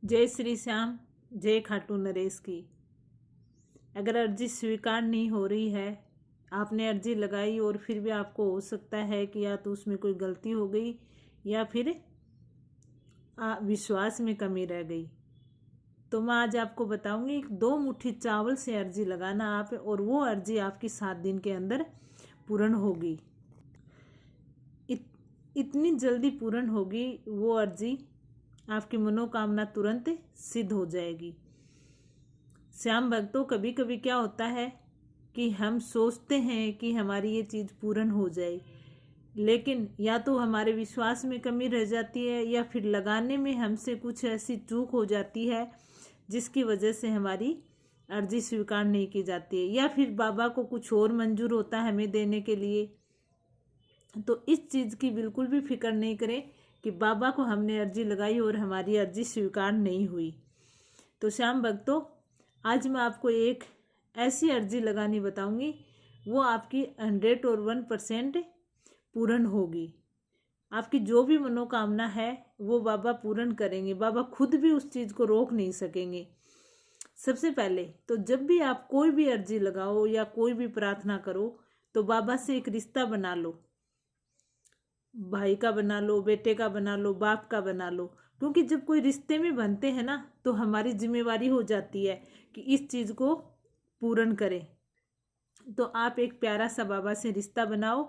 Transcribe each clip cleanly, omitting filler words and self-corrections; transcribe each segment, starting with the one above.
जय श्री श्याम, जय खाटू नरेश की। अगर अर्जी स्वीकार नहीं हो रही है, आपने अर्जी लगाई और फिर भी आपको हो सकता है कि या तो उसमें कोई गलती हो गई या फिर विश्वास में कमी रह गई, तो मैं आज आपको बताऊंगी 2 मुट्ठी चावल से अर्जी लगाना आप, और वो अर्जी आपकी 7 दिन के अंदर पूर्ण होगी। इतनी जल्दी पूर्ण होगी वो अर्जी, आपकी मनोकामना तुरंत सिद्ध हो जाएगी। श्याम भक्तों, कभी कभी क्या होता है कि हम सोचते हैं कि हमारी ये चीज़ पूर्ण हो जाए, लेकिन या तो हमारे विश्वास में कमी रह जाती है या फिर लगाने में हमसे कुछ ऐसी चूक हो जाती है जिसकी वजह से हमारी अर्जी स्वीकार नहीं की जाती है, या फिर बाबा को कुछ और मंजूर होता है हमें देने के लिए। तो इस चीज़ की बिल्कुल भी फिक्र नहीं करें कि बाबा को हमने अर्जी लगाई और हमारी अर्जी स्वीकार नहीं हुई। तो श्याम भक्तों, आज मैं आपको एक ऐसी अर्जी लगानी बताऊंगी, वो आपकी 101% पूर्ण होगी। आपकी जो भी मनोकामना है वो बाबा पूर्ण करेंगे। बाबा खुद भी उस चीज़ को रोक नहीं सकेंगे। सबसे पहले तो जब भी आप कोई भी अर्जी लगाओ या कोई भी प्रार्थना करो, तो बाबा से एक रिश्ता बना लो। भाई का बना लो, बेटे का बना लो, बाप का बना लो, क्योंकि जब कोई रिश्ते में बनते हैं ना, तो हमारी जिम्मेवारी हो जाती है कि इस चीज़ को पूर्ण करें। तो आप एक प्यारा सा बाबा से रिश्ता बनाओ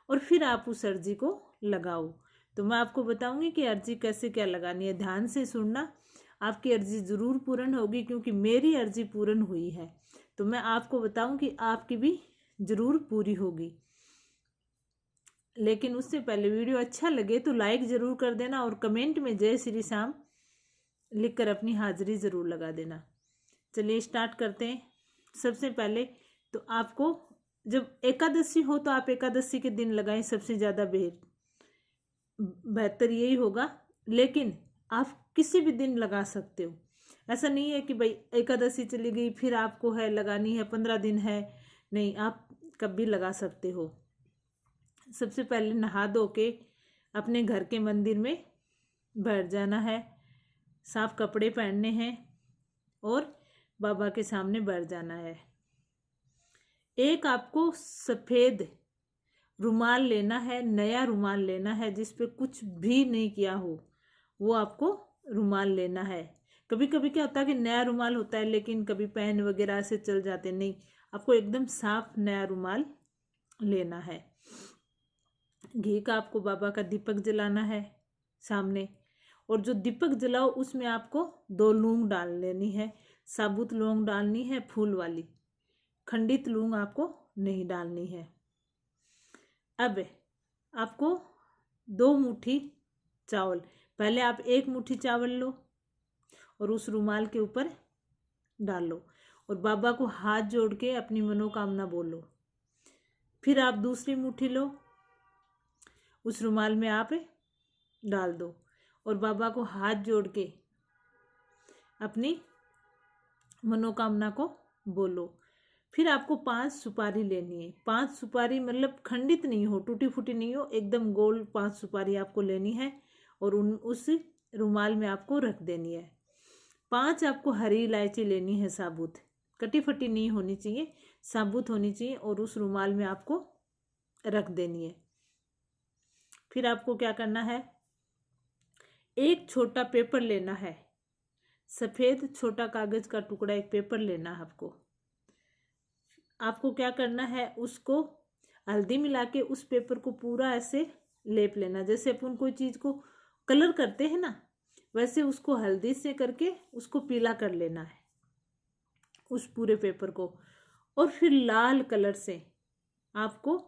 और फिर आप उस अर्जी को लगाओ। तो मैं आपको बताऊंगी कि अर्जी कैसे क्या लगानी है। ध्यान से सुनना, आपकी अर्जी ज़रूर पूर्ण होगी, क्योंकि मेरी अर्जी पूर्ण हुई है। तो मैं आपको बताऊं कि आपकी भी ज़रूर पूरी होगी। लेकिन उससे पहले वीडियो अच्छा लगे तो लाइक ज़रूर कर देना और कमेंट में जय श्री श्याम लिखकर अपनी हाजिरी ज़रूर लगा देना। चलिए स्टार्ट करते हैं। सबसे पहले तो आपको जब एकादशी हो तो आप एकादशी के दिन लगाएं, सबसे ज़्यादा बेहतर यही होगा। लेकिन आप किसी भी दिन लगा सकते हो। ऐसा नहीं है कि भाई एकादशी चली गई फिर आपको है लगानी है, 15 दिन है, नहीं, आप कभी लगा सकते हो। सबसे पहले नहा धो के अपने घर के मंदिर में बैठ जाना है, साफ कपड़े पहनने हैं और बाबा के सामने बैठ जाना है। एक आपको सफ़ेद रुमाल लेना है, नया रुमाल लेना है जिस पे कुछ भी नहीं किया हो, वो आपको रुमाल लेना है। कभी कभी क्या होता है कि नया रुमाल होता है लेकिन कभी पेन वगैरह से चल जाते, नहीं, आपको एकदम साफ नया रुमाल लेना है। घी का आपको बाबा का दीपक जलाना है सामने, और जो दीपक जलाओ उसमें आपको 2 लौंग डाल लेनी है। साबुत लौंग डालनी है, फूल वाली, खंडित लौंग आपको नहीं डालनी है। अब आपको 2 मुट्ठी चावल, पहले आप 1 मुट्ठी चावल लो और उस रुमाल के ऊपर डाल लो और बाबा को हाथ जोड़ के अपनी मनोकामना बोलो। फिर आप दूसरी मुट्ठी लो, उस रुमाल में आप डाल दो और बाबा को हाथ जोड़ के अपनी मनोकामना को बोलो। फिर आपको 5 सुपारी लेनी है। 5 सुपारी मतलब खंडित नहीं हो, टूटी फूटी नहीं हो, एकदम गोल 5 सुपारी आपको लेनी है और उस रुमाल में आपको रख देनी है। 5 आपको हरी इलायची लेनी है, साबुत, कटी फटी नहीं होनी चाहिए, साबुत होनी चाहिए, और उस रुमाल में आपको रख देनी है। फिर आपको क्या करना है, एक छोटा पेपर लेना है, सफ़ेद छोटा कागज का टुकड़ा, एक पेपर लेना है आपको क्या करना है, उसको हल्दी मिला के उस पेपर को पूरा ऐसे लेप लेना। जैसे अपन कोई चीज़ को कलर करते हैं ना, वैसे उसको हल्दी से करके उसको पीला कर लेना है, उस पूरे पेपर को। और फिर लाल कलर से आपको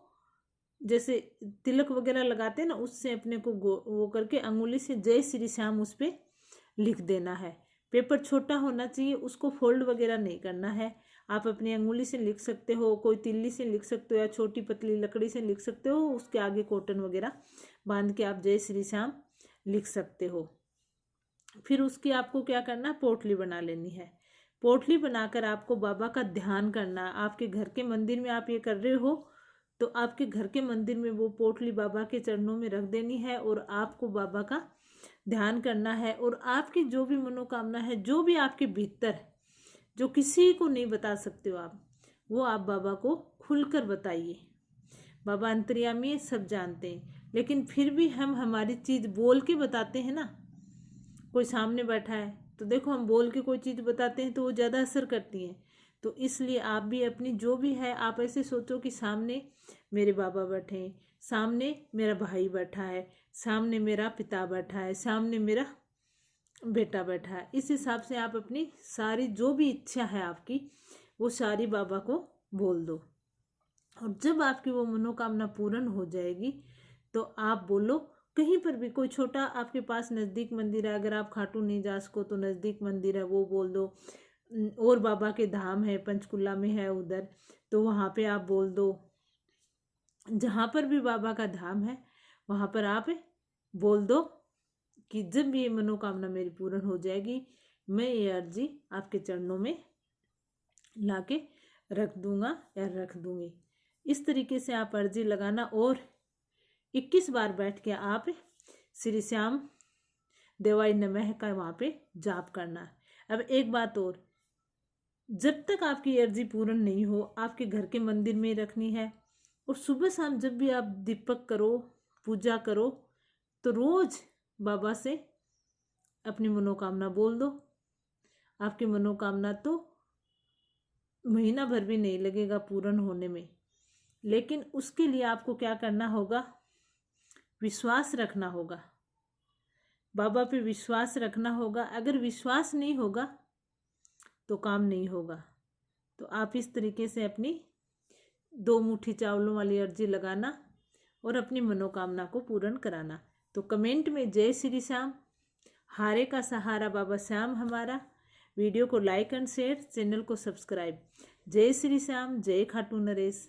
जैसे तिलक वगैरह लगाते हैं ना, उससे अपने को वो करके अंगुली से जय श्री श्याम उस पर लिख देना है। पेपर छोटा होना चाहिए, उसको फोल्ड वगैरह नहीं करना है। आप अपनी अंगुली से लिख सकते हो, कोई तिल्ली से लिख सकते हो, या छोटी पतली लकड़ी से लिख सकते हो, उसके आगे कॉटन वगैरह बांध के आप जय श्री श्याम लिख सकते हो। फिर उसकी आपको क्या करना है, पोटली बना लेनी है। पोटली बनाकर आपको बाबा का ध्यान करना। आपके घर के मंदिर में आप ये कर रहे हो तो आपके घर के मंदिर में वो पोटली बाबा के चरणों में रख देनी है और आपको बाबा का ध्यान करना है और आपकी जो भी मनोकामना है, जो भी आपके भीतर है, जो किसी को नहीं बता सकते हो आप, वो आप बाबा को खुलकर बताइए। बाबा अंतर्यामी है, सब जानते हैं, लेकिन फिर भी हम हमारी चीज़ बोल के बताते हैं ना। कोई सामने बैठा है तो देखो, हम बोल के कोई चीज़ बताते हैं तो वो ज़्यादा असर करती है। तो इसलिए आप भी अपनी जो भी है, आप ऐसे सोचो कि सामने मेरे बाबा बैठे हैं, सामने मेरा भाई बैठा है, सामने मेरा पिता बैठा है, सामने मेरा बेटा बैठा है। इस हिसाब से आप अपनी सारी जो भी इच्छा है आपकी, वो सारी बाबा को बोल दो। और जब आपकी वो मनोकामना पूर्ण हो जाएगी तो आप बोलो, कहीं पर भी कोई छोटा आपके पास नज़दीक मंदिर है, अगर आप खाटू नहीं जा सको तो नज़दीक मंदिर है वो बोल दो। और बाबा के धाम है, पंचकुला में है उधर, तो वहाँ पे आप बोल दो। जहाँ पर भी बाबा का धाम है वहाँ पर आप बोल दो कि जब ये मनोकामना मेरी पूर्ण हो जाएगी, मैं ये अर्जी आपके चरणों में लाके रख दूंगा या रख दूंगी। इस तरीके से आप अर्जी लगाना और 21 बार बैठ के आप श्री श्याम देवाय नमः का वहाँ पे जाप करना है। अब एक बात और, जब तक आपकी अर्जी पूर्ण नहीं हो, आपके घर के मंदिर में रखनी है। और सुबह शाम जब भी आप दीपक करो, पूजा करो, तो रोज बाबा से अपनी मनोकामना बोल दो। आपकी मनोकामना तो महीना भर भी नहीं लगेगा पूर्ण होने में, लेकिन उसके लिए आपको क्या करना होगा, विश्वास रखना होगा, बाबा पे विश्वास रखना होगा। अगर विश्वास नहीं होगा तो काम नहीं होगा। तो आप इस तरीके से अपनी 2 मुट्ठी चावलों वाली अर्जी लगाना और अपनी मनोकामना को पूर्ण कराना। तो कमेंट में जय श्री श्याम, हारे का सहारा बाबा श्याम हमारा। वीडियो को लाइक एंड शेयर, चैनल को सब्सक्राइब। जय श्री श्याम, जय खाटू नरेश।